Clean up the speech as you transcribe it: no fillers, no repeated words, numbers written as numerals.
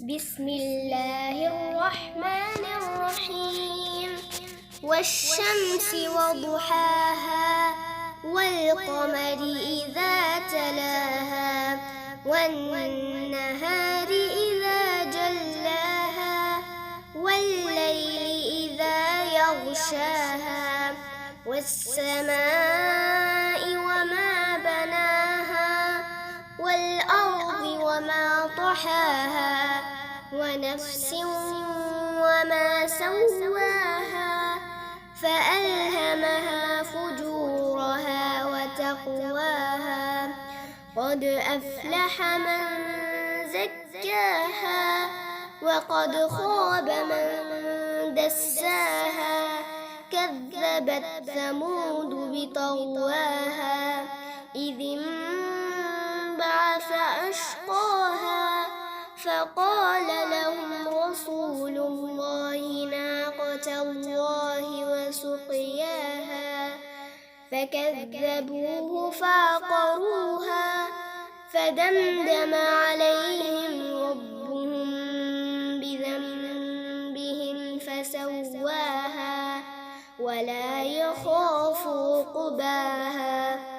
بسم الله الرحمن الرحيم. والشمس وضحاها والقمر إذا تلاها والنهار إذا جلاها والليل إذا يغشاها والسماء وما بناها والأرض وما طحاها ونفس وما سواها فألهمها فجورها وتقواها قد أفلح من زكاها وقد خاب من دساها كذبت ثمود بطغواها إذ انبعث أشقاها فقال لهم رسول الله ناقة الله وسقياها فكذبوه فعقروها فدمدم عليهم ربهم بذنبهم فسواها ولا يخاف عقباها.